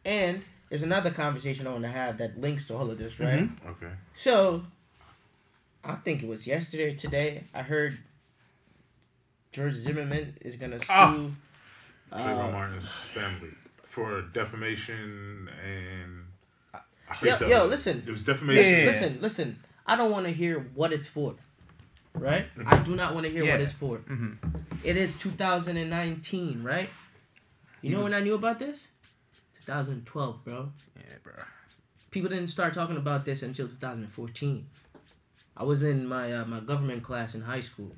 And there's another conversation I want to have that links to all of this, right? Mm-hmm. Okay. So, I think it was yesterday or today, I heard George Zimmerman is going to sue... Trayvon Martin's family for defamation and... listen. It was defamation. Listen. I don't want to hear what it's for, right? I do not want to hear what it's for. Mm-hmm. It is 2019, right? You know when I knew about this? 2012, bro. Yeah, bro. People didn't start talking about this until 2014. I was in my my government class in high school.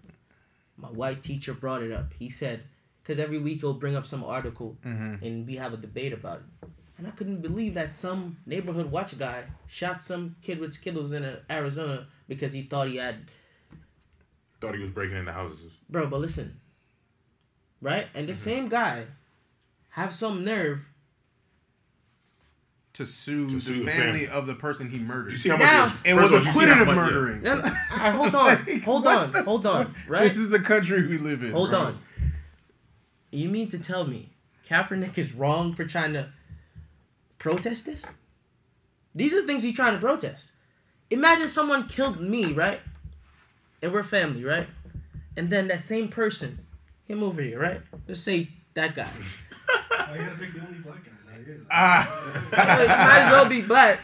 My white teacher brought it up. He said, because every week he'll bring up some article and we have a debate about it. And I couldn't believe that some neighborhood watch guy shot some kid with Skittles in Arizona because he thought he was breaking into houses. Bro, but listen. Right? And the same guy have some nerve to sue the family of the person he murdered. You see how much and was acquitted of murdering. No, hold on. Right? This is the country we live in. Hold on. You mean to tell me Kaepernick is wrong for trying to protest this? These are the things he's trying to protest. Imagine someone killed me, right? And we're family, right? And then that same person, him over here, right? Let's say that guy. I gotta pick the only black guy. It might as well be black.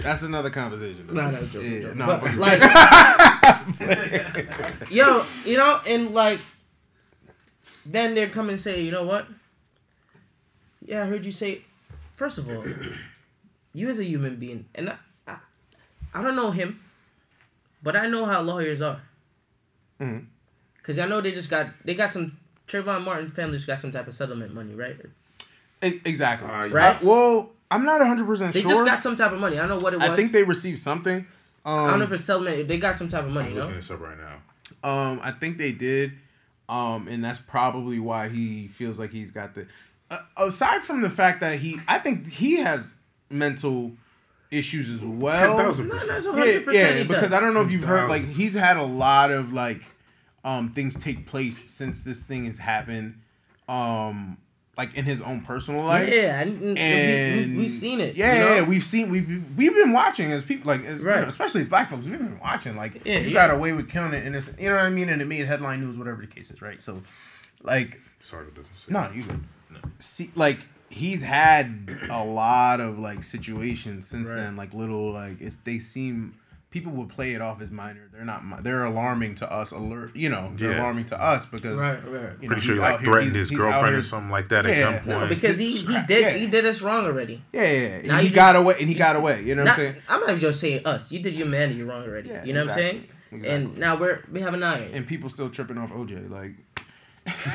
That's another conversation. No, that's a joke. Yeah, no, but like, you know, and like, then they come and say, you know what? Yeah, I heard you say. First of all, you as a human being, and I don't know him, but I know how lawyers are. Because I know they got some. Trayvon Martin family just got some type of settlement money, right? Exactly. Right? Well, I'm not 100% sure. They just got some type of money. I don't know what it was. I think they received something. I don't know if it's settlement. If they got some type of money, I'm looking this up right now. I think they did. And that's probably why he feels like he's got the... aside from the fact that I think he has mental issues as well. 10,000%. Yeah, because I don't know if you've heard, like, he's had a lot of, like, things take place since this thing has happened, like in his own personal life. Yeah, and we've seen it. Yeah, we've been watching as people, like, you know, especially as black folks, we've been watching. Like, you got away with killing it, and it's, you know what I mean, and it made headline news, whatever the case is, right? So, like, sorry, it doesn't say. No, you good. No. See, like, he's had a lot of like situations since then, like little, like they seem. People would play it off as minor. They're not. They're alarming to us. They're alarming to us because You know, pretty sure he like threatened his girlfriend or something like that at gunpoint. No, because he did us wrong already. Yeah. And he got away. You know what I'm saying? I'm not just saying us. You did humanity wrong already. Yeah, you know what I'm saying? Exactly. And now we have an eye. And people still tripping off OJ. Like,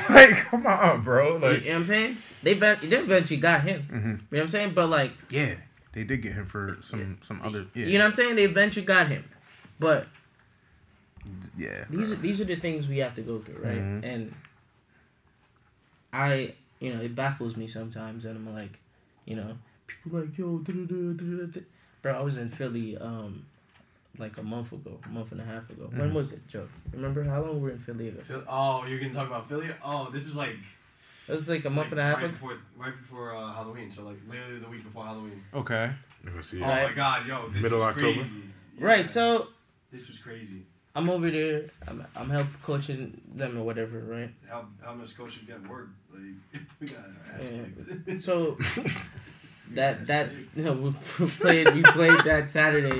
like, come on, bro. Like, you know what I'm saying? They eventually got him. You know what I'm saying? But like, yeah. They did get him for some other. Yeah. You know what I'm saying? They eventually got him, but these are the things we have to go through, right? And it baffles me sometimes, and I'm like, people like, yo, bro. I was in Philly, like a month and a half ago. When was it, Joe? Remember how long we were in Philly ago? Oh, you're gonna talk about Philly? Oh, this is like. It was like a month and a half ago? Right before Halloween, so like literally the week before Halloween. Okay. Oh my God, yo, this Middle was October. crazy. Yeah. Right, so this was crazy. I'm over there. I'm help coaching them or whatever, right? How much coaching got work? Like we got our ass kicked. So that we played that Saturday.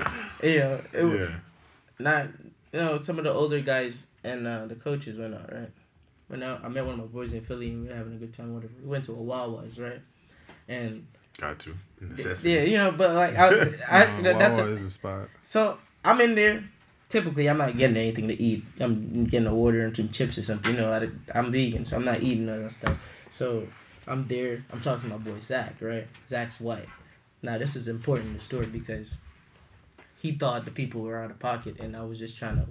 Some of the older guys and the coaches went out, right? Went out. I met one of my boys in Philly and we were having a good time. Whatever. We went to a Wawa's, right? And got to necessities. Yeah, but like Wawa is a spot. So I'm in there. Typically, I'm not getting anything to eat. I'm getting an order and some chips or something. I'm vegan, so I'm not eating all that stuff. So I'm there. I'm talking to my boy Zach, right? Zach's white. Now this is important in the story because he thought the people were out of pocket, and I was just trying to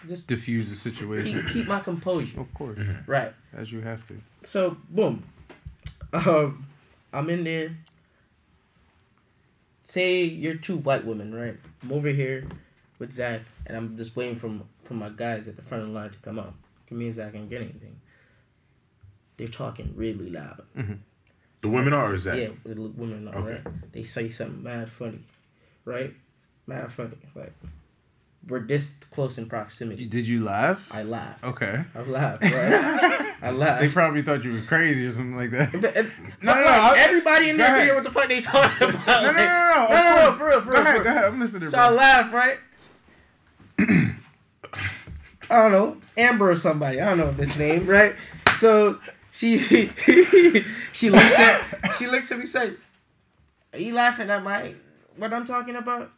just diffuse the situation. Keep my composure. Of course. Right. As you have to. So boom. I'm in there. Say you're two white women, right? I'm over here with Zach, and I'm just waiting for my guys at the front of the line to come up. Me and Zach ain't get anything. they're talking really loud. Mm-hmm. The women are, or is that? Yeah, the women are, Okay. right? They say something mad funny, right? Mad funny. Like, we're this close in proximity. Did you laugh? I laughed. Okay. I laughed, right? I laughed. They probably thought you were crazy or something like that. No, everybody in there hear what the fuck they talking about. No, for real. Go ahead. I'm listening. So I laughed, right? I don't know, Amber or somebody. I don't know this name, right? So she looks at me, say, "Are you laughing at what I'm talking about?"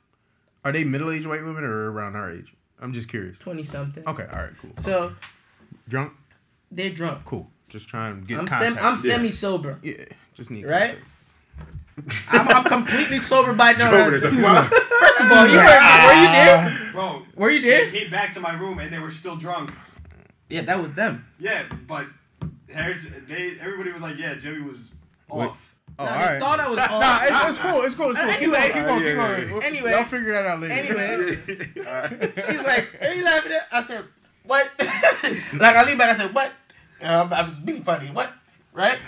Are they middle-aged white women or around our age? I'm just curious. 20-something. Okay, all right, cool. So drunk? They're drunk. Cool. Just trying to get context. I'm semi-sober. Yeah, just need right. Context. I'm completely sober by now. First of all, were you there? Bro, were you there? They came back to my room and they were still drunk. Yeah, that was them. Yeah, but everybody was like, yeah, Jimmy was off. Oh, all right. Thought I was off. Nah, it's cool. It's cool. Anyway, keep going. Anyway, y'all figure that out later. Anyway, she's like, "Are you laughing at?" I said, "What?" Like I lean back. I said, "What?" I was being funny. What? Right?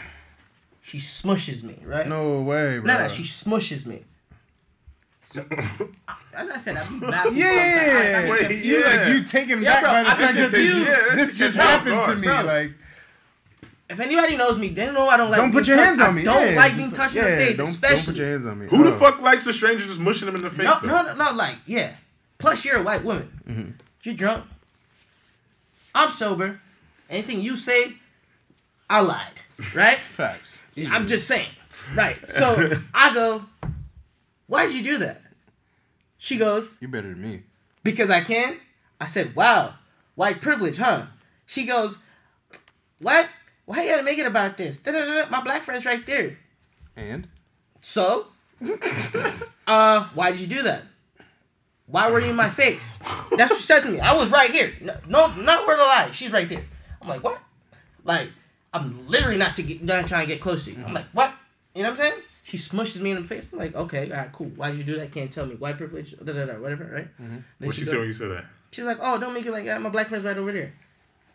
She smushes me. Right? No way, bro. No, she smushes me. So, as I said, I'm not. Yeah. Wait, You taken back by the fact that this just happened to me. Bro. Like, if anybody knows me, they know I don't like. Don't put your hands on me. I don't like being touched in the face, especially. Don't put your hands on me. Who the fuck likes a stranger just mushing them in the face? No, like, yeah. Plus, you're a white woman. Mm-hmm. You're drunk. I'm sober. Anything you say, I lied. Right? Facts. I'm just saying. Right. So, I go, why'd you do that? She goes, you're better than me. because I can. I said, wow, white privilege, huh? She goes, what? Why you gotta make it about this? Da-da-da-da. My black friend's right there. And? So? Why did you do that? Why were you in my face? That's what she said to me. I was right here. No, not word of lie. She's right there. I'm like, what? Like, I'm literally not trying to get close to you. I'm like, what? You know what I'm saying? She smushes me in the face. I'm like, okay, all right, cool. Why did you do that? Can't tell me. White privilege, whatever, right? Mm-hmm. What she said when you said that? She's like, oh, don't make it like that. My black friend's right over there.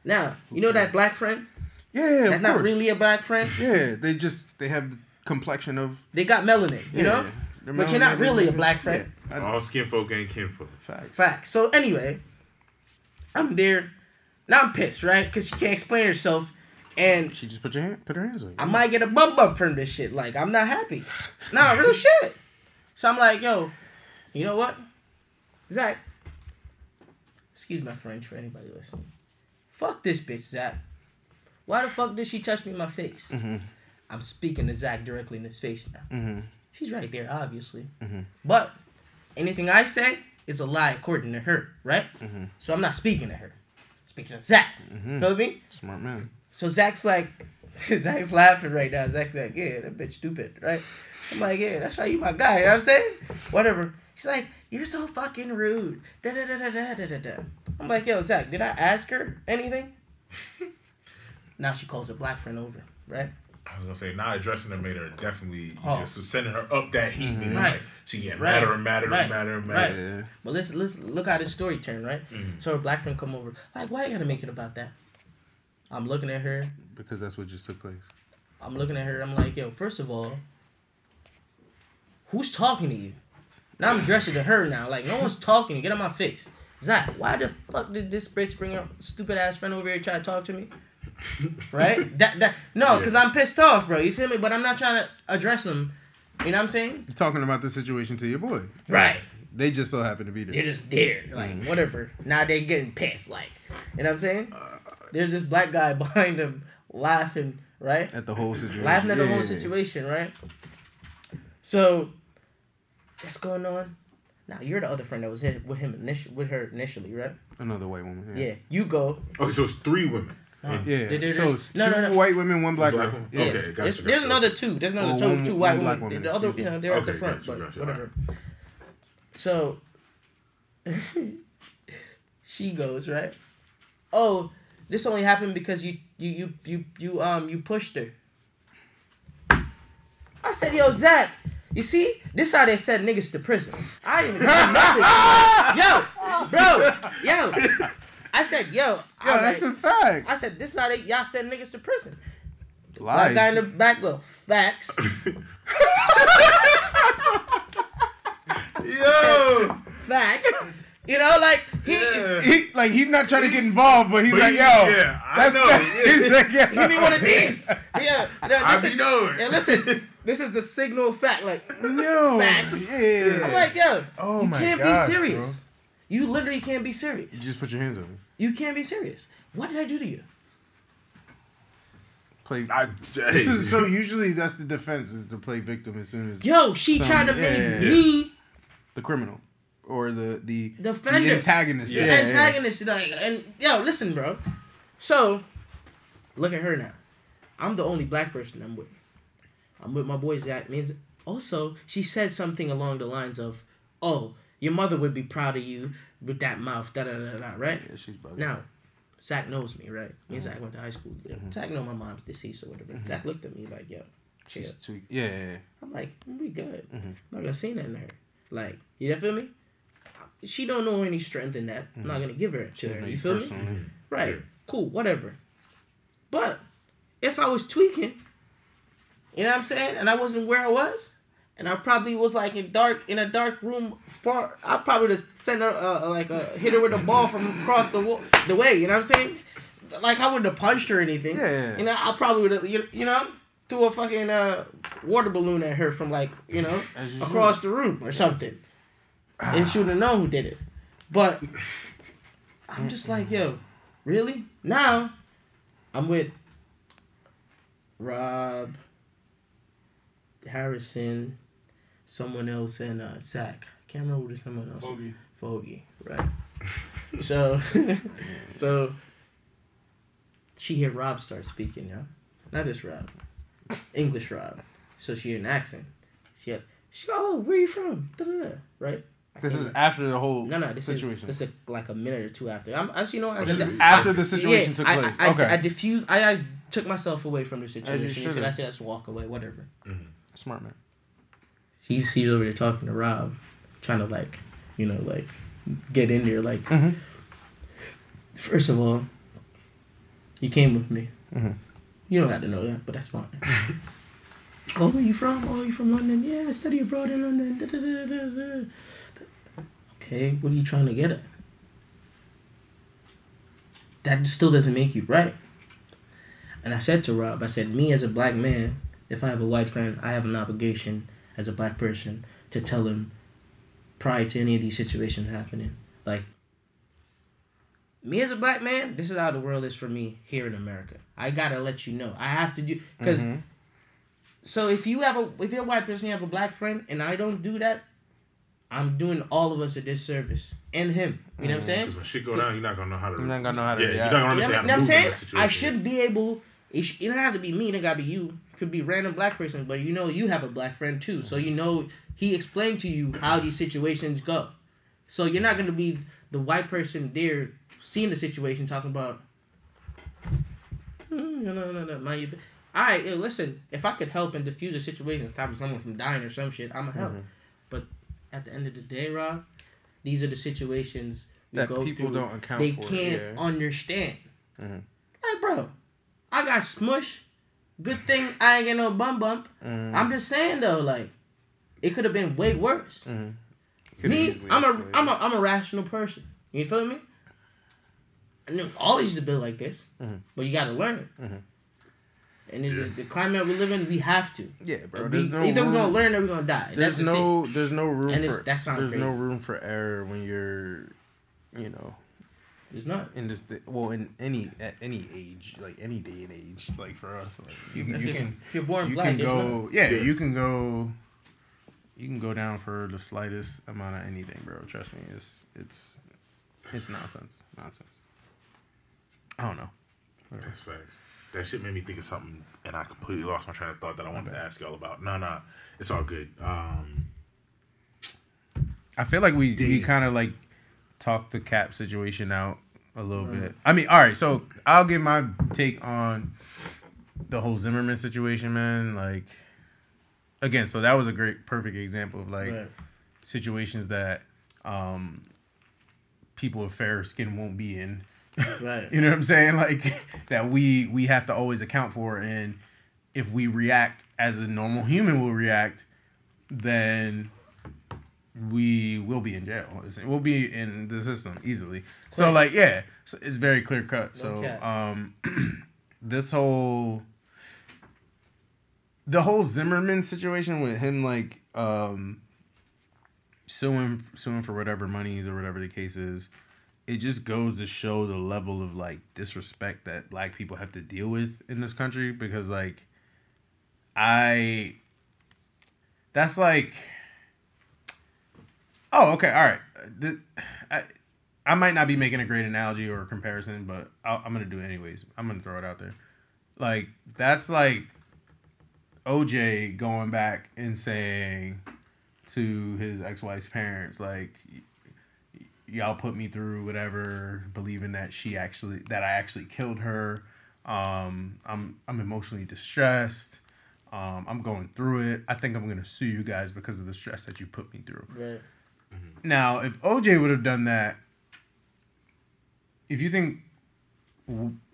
Now, you know that black friend? Yeah, that's not really a black friend. Yeah, they have the complexion of. They got melanin, you know. But you're not really a black friend. Yeah. All skin folk ain't kinfolk. Facts. So anyway, I'm there. Now I'm pissed, right? Because she can't explain herself, and she just put her hands on you. I might get a bump up from this shit. Like, I'm not happy. Nah, real shit. So I'm like, yo, you know what, Zach? Excuse my French for anybody listening. Fuck this bitch, Zach. Why the fuck did she touch me in my face? Mm-hmm. I'm speaking to Zach directly in his face now. Mm-hmm. She's right there, obviously. Mm-hmm. But anything I say is a lie according to her, right? Mm-hmm. So I'm not speaking to her. I'm speaking to Zach. Mm-hmm. Feel me? Smart man. So Zach's like, Zach's laughing right now. Zach's like, yeah, that bitch stupid, right? I'm like, yeah, that's why you my guy. You know what I'm saying? Whatever. She's like, you're so fucking rude. Da-da-da-da-da-da-da. I'm like, yo, Zach, did I ask her anything? Now she calls her black friend over, right? I was gonna say, not addressing her made her definitely just sending her up that heat, meaning right. like she getting madder and madder and madder and madder. Right. Yeah. But listen, look how this story turned, right? Mm-hmm. So her black friend come over, like, why you gotta make it about that? I'm looking at her. Because that's what just took place. I'm looking at her, I'm like, yo, first of all, who's talking to you? Now I'm addressing to her now, like, no one's talking to you, get on my face. Zach, why the fuck did this bitch bring her stupid ass friend over here and try to talk to me? Right? No, because I'm pissed off, bro. You feel me? But I'm not trying to address them. You know what I'm saying? You're talking about the situation to your boy. Right. They just so happen to be there. They're just there. Like, whatever. Now they're getting pissed. Like, you know what I'm saying? There's this black guy behind them laughing, right? At the whole situation. Laughing at the whole situation, right? So, what's going on? Now, you're the other friend that was with her initially, right? Another white woman. Yeah. You go. Oh, so it's 3 women. Yeah. So it's two white women, one black woman. Yeah. Okay, gotcha. There's another two. There's another two white women. The other, they're at the front, but whatever. Right. So she goes, right? Oh, this only happened because you pushed her. I said, yo, Zach, you see, this is how they send niggas to prison. I didn't even know this. Yo, I said, yo, that's a fact. I said, this is how y'all send niggas to prison. Lies. Black guy in the back. Well, facts. Yo. Facts. You know, like he's not trying to get involved, but he's like, yo, I know. He's like, yeah. Give me one of these. Yeah, I be knowing. Yeah, listen, this is the signal fact. Like, yo, facts. Yeah. I'm like, yo, oh you my can't gosh, be serious. bro. You literally can't be serious. You just put your hands on me. You can't be serious. What did I do to you? Play. This is so. Usually, that's the defense is to play victim as soon as. Yo, she tried to make me the criminal. Or the defender, the antagonist. The antagonist. Like, and yo, listen, bro. So, look at her now. I'm the only black person I'm with. I'm with my boy Zach. Means also she said something along the lines of, "Oh, your mother would be proud of you with that mouth." Da da da da. Right? Yeah, she's bugging. Now, Zach knows me, right? Me and Zach went to high school. Zach know my mom's deceased or whatever. Zach looked at me like, "Yo, she's too." Yeah. I'm like, we good. I'm not gonna say nothing to her. Like, you feel me? She don't know any strength in that. I'm not gonna give her to her. You feel me? Right. Cool. Whatever. But if I was tweaking, you know what I'm saying, and I wasn't where I was, and I probably was like in a dark room far, I probably just send her hit her with a ball from across the way. You know what I'm saying? Like I wouldn't have punched her or anything. Yeah. You know, I probably would have. You know. Threw a fucking water balloon at her from like, you know, across the room or something. And she would have known who did it. But I'm just like, yo, really? Now I'm with Rob, Harrison, someone else, and Zach. I can't remember who someone else. Fogey, right? So she heard Rob start speaking, yo. Not this Rob. English Rob. So she had an accent. She go, oh, where you from? Da-da-da. Right? This is after the whole this situation. This is like a minute or two after. This is after the situation took place. Okay. I diffused. I took myself away from the situation. I said, let's walk away, whatever. Mm-hmm. Smart man. He's over there talking to Rob, trying to like, you know, like get in there. Like, first of all, you came with me. Mm-hmm. You don't have to know that, but that's fine. Oh, where you from? Oh, you from London? Yeah, I study abroad in London. Da, da, da, da, da. Okay, what are you trying to get at? That still doesn't make you right. And I said to Rob, I said, me as a black man, if I have a white friend, I have an obligation as a black person to tell him prior to any of these situations happening. Like, me as a black man, this is how the world is for me here in America. I gotta let you know. I have to do, because so if you're a white person, you have a black friend, and I don't do that, I'm doing all of us a disservice. And him. You know what I'm saying? Because when shit go down, you're not gonna know how to. You're not gonna know how to. Yeah, you're not gonna understand how to move in that situation. I should be able. It don't have to be me. It gotta be you. It could be a random black person, but you know you have a black friend too. So you know he explained to you how these situations go. So you're not gonna be the white person there seeing the situation talking about. No. Mind you. All right, listen. If I could help and diffuse a situation, stop someone from dying or some shit, I'ma help. But at the end of the day, Rob, these are the situations that people don't account they for. They can't understand. Like, bro, I got smush. Good thing I ain't get no bump. I'm just saying though, like, it could have been way worse. Me, I'm a rational person. You feel me? I know all these is built like this, but you gotta learn. And is the climate we live in, we have to. Yeah, bro. Either we're gonna learn or we're gonna die. There's no room for error when you're, you know. There's not. In any age, like any day and age, like for us, like if you're born black, you can go down for the slightest amount of anything, bro. Trust me, it's nonsense. I don't know. Whatever. That's facts. That shit made me think of something, and I completely lost my train of thought that I wanted to ask y'all about. Nah, it's all good. I feel like we kind of like talked the Cap situation out a little bit. I mean, all right, so I'll give my take on the whole Zimmerman situation, man. Like, again, so that was a perfect example of like situations that people of fair skin won't be in. Right. You know what I'm saying? Like that we have to always account for, and if we react as a normal human will react, then we will be in jail. We'll be in the system easily. So like, yeah, so it's very clear cut. So this whole Zimmerman situation with him like suing for whatever monies or whatever the case is, it just goes to show the level of like disrespect that black people have to deal with in this country, because like that's like, oh, okay, all right. I might not be making a great analogy or a comparison, but I'm going to do it anyways. I'm going to throw it out there. Like, that's like OJ going back and saying to his ex-wife's parents, like, y'all put me through whatever, believing that I actually killed her. I'm emotionally distressed. I'm going through it. I think I'm going to sue you guys because of the stress that you put me through. Right. Mm-hmm. Now, if OJ would have done that, if you think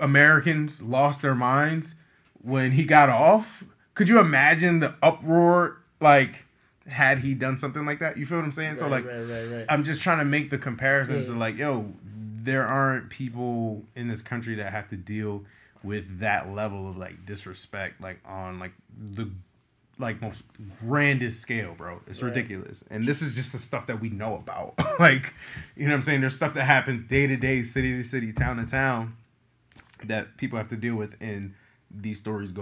Americans lost their minds when he got off, could you imagine the uproar, like, had he done something like that? You feel what I'm saying? Right, So, like, right. I'm just trying to make the comparisons of, like, yo, there aren't people in this country that have to deal with that level of, like, disrespect, like, on, like, the most grandest scale, bro. It's ridiculous. And this is just the stuff that we know about. Like, you know what I'm saying? There's stuff that happens day to day, city to city, town to town, that people have to deal with, and these stories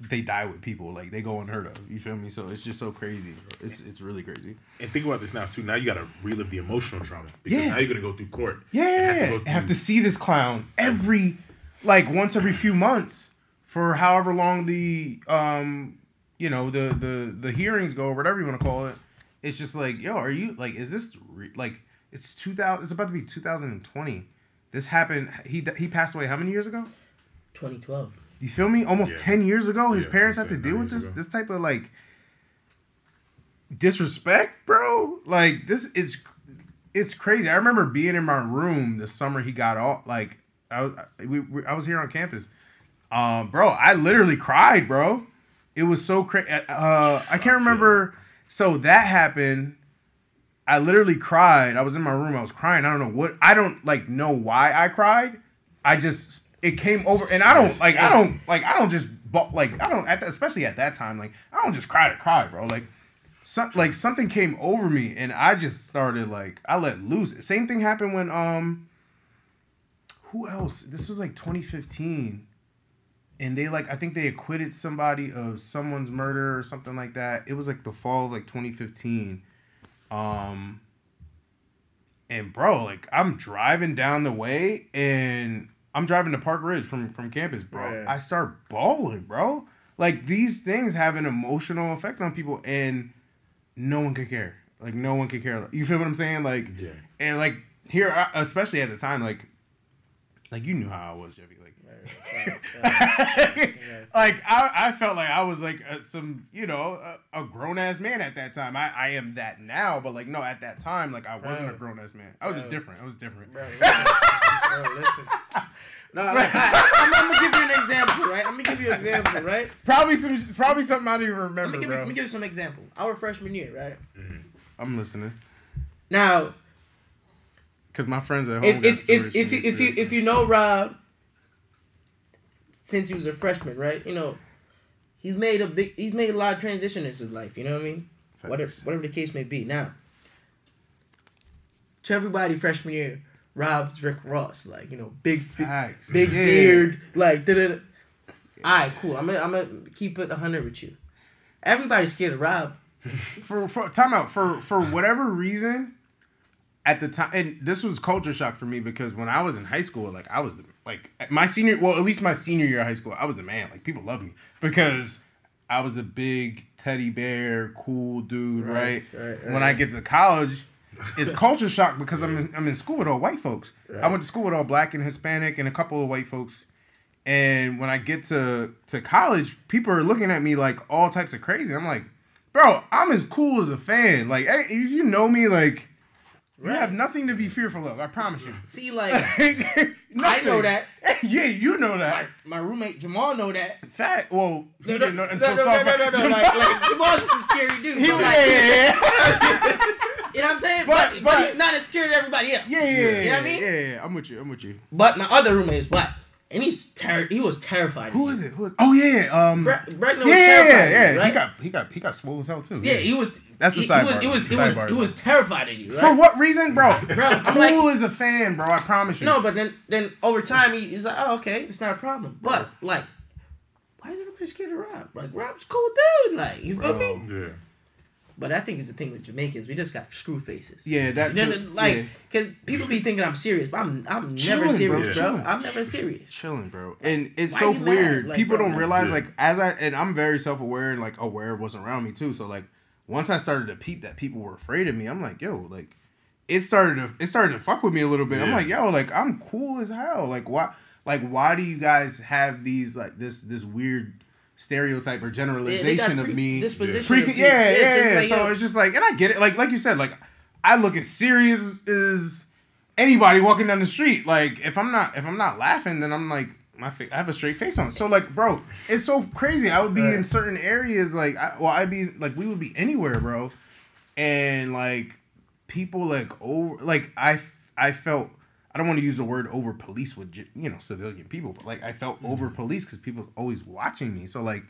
they die with people. Like, they go unheard of. You feel me? So it's just so crazy, bro. It's really crazy. And think about this now, too. Now you got to relive the emotional trauma, because now you're going to go through court. Yeah. Have to see this clown once every few months for however long the the hearings go, or whatever you want to call it. It's just like, yo, are you like, is this it's 2000? It's about to be 2020. This happened. He passed away how many years ago? 2012. You feel me? Almost 10 years ago, his parents had to deal with this type of like disrespect, bro. Like, it's crazy. I remember being in my room the summer he got off. Like, I was here on campus. Bro, I literally cried, bro. It was so crazy. I can't remember. So that happened. I literally cried. I was in my room. I was crying. I don't know what. I don't know why I cried. It came over, and especially at that time, like, I don't just cry to cry, bro. Like, something came over me, and I just started, like, I let loose. Same thing happened when who else? This was like 2015. And they I think they acquitted somebody of someone's murder or something like that. It was like the fall of like 2015. And bro, like, I'm driving down the way, and I'm driving to Park Ridge from campus, bro. Right. I start bawling, bro. Like, these things have an emotional effect on people, and no one could care. Like, no one could care. You feel what I'm saying? Like, yeah. And like here, especially at the time, like you knew how I was, Jeffy. Like, like I felt like I was like a grown ass man at that time. I am that now, but like, no, at that time, like, I wasn't a grown ass man. I was different. Bro, listen. No, I'm gonna give you an example, right? I'm gonna give you an example, right? Probably something I don't even remember, Let me give you some example. Our freshman year, right? Mm-hmm. I'm listening. Now, because my friends at home. If you know Rob, since he was a freshman, right? You know, he's made a lot of transition in his life. You know what I mean? Facts. Whatever the case may be. Now, to everybody, freshman year, Rob's Rick Ross, like, you know, big beard, like, da-da-da. All right, cool. I'm gonna keep it 100 with you. Everybody's scared of Rob. For time out, for whatever reason, at the time, and this was culture shock for me, because when I was in high school, like, I was at least my senior year of high school, I was the man. Like, people loved me because I was a big teddy bear, cool dude, right? When I get to college, it's culture shock because I'm in school with all white folks. Right. I went to school with all black and Hispanic and a couple of white folks. And when I get to college, people are looking at me like all types of crazy. I'm like, bro, I'm as cool as a fan. Like, hey, if you know me, like, You have nothing to be fearful of. I promise you. See, like, I know that. Yeah, you know that. My roommate Jamal know that. Fact. Well, he didn't know until no. Like Jamal's just a scary dude. Yeah. You know what I'm saying? But he's not as scared as everybody else. Yeah. You know what I mean? Yeah. I'm with you. But my other roommate is black. And he was terrified. Who is it? Oh yeah. Bregman was terrified. Yeah. Right? He got swole as hell too. Yeah, he was. That's the sidebar. He was terrified of you. Right? For what reason, bro? I'm Cool is a fan, bro. I promise you. No, but then over time he's like, oh, okay, it's not a problem. But like, why is everybody scared of Rob? Like, Rob's a cool dude. Like, you feel me? Yeah. But I think it's the thing with Jamaicans. We just got screw faces. Yeah, that's because people be thinking I'm serious, but I'm never Chilling, serious, bro. bro. I'm never serious. Chilling, bro. And it's Why so you weird. mad? Like, People bro, don't realize, yeah. like, and I'm very self-aware and, like, aware of what's around me, too. So, like, once I started to peep that people were afraid of me, I'm like, yo, like, it started to fuck with me a little bit. Yeah. I'm like, yo, like, I'm cool as hell. Like, why do you guys have these, like, this weird stereotype or generalization of me? Like, So it's just like, and I get it. Like you said, like, I look as serious as anybody walking down the street. Like, if I'm not laughing, then I'm like, I have a straight face on. So, like, bro, it's so crazy. I would be in certain areas, like, we would be anywhere, bro. And, like, people, like, I felt, I don't want to use the word over police with, civilian people, but, like, I felt over police because people were always watching me. So, like,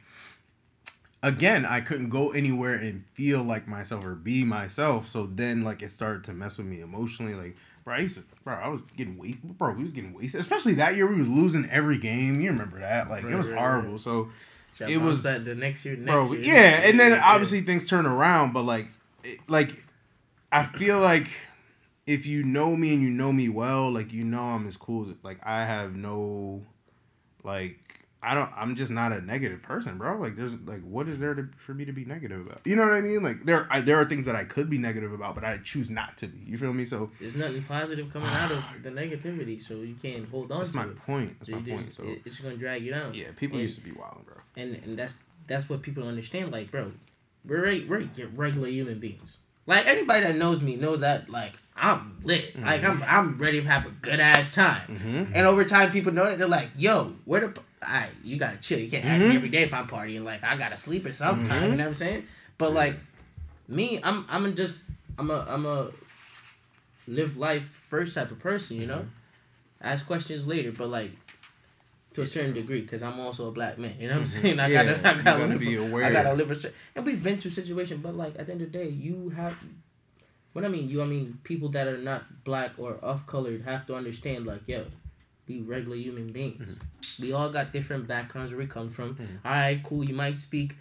again, I couldn't go anywhere and feel like myself or be myself. So then, like, it started to mess with me emotionally. Like, I was getting wasted. Bro, we was getting wasted. Especially that year, we was losing every game. You remember that? Like, it was horrible. So, it was that the next year. Yeah, and then obviously things turn around. But, like, I feel like if you know me and you know me well, like, you know I'm as cool as, like, I have no, like, I'm just not a negative person, bro. Like, there's, like, what is there for me to be negative about? You know what I mean? Like, there are things that I could be negative about, but I choose not to be. You feel me? So there's nothing positive coming out of the negativity, so you can't hold on to it. That's my point. So it's just gonna drag you down. Yeah, people used to be wild, bro. And that's what people understand. Like, bro, we're regular human beings. Like, anybody that knows me knows that, like, I'm lit. Mm-hmm. Like, I'm ready to have a good ass time. Mm-hmm. And over time, people know that. They're like, yo, alright, you gotta chill. You can't ask me every day if I'm partying. Like, I gotta sleep or something. Mm-hmm. You know what I'm saying? But, like, me, I'm a live life first type of person, you know? Ask questions later, but, like, to a certain degree, because I'm also a black man. You know what I'm saying? I gotta be aware. I gotta live and we've been through situations, but, like, at the end of the day, you have. What I mean, people that are not black or off-colored have to understand, like, yo, we regular human beings. Mm-hmm. We all got different backgrounds where we come from. Mm-hmm. All right, cool. You might speak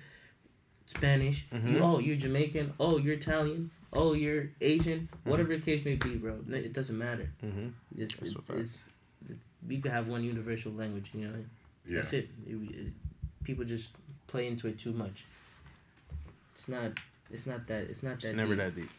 Spanish. Mm-hmm. You're Jamaican. Oh, you're Italian. Oh, you're Asian. Mm-hmm. Whatever the case may be, bro. It doesn't matter. Mm-hmm. We could have one universal language, you know. Yeah. That's it. People just play into it too much. It's never that deep.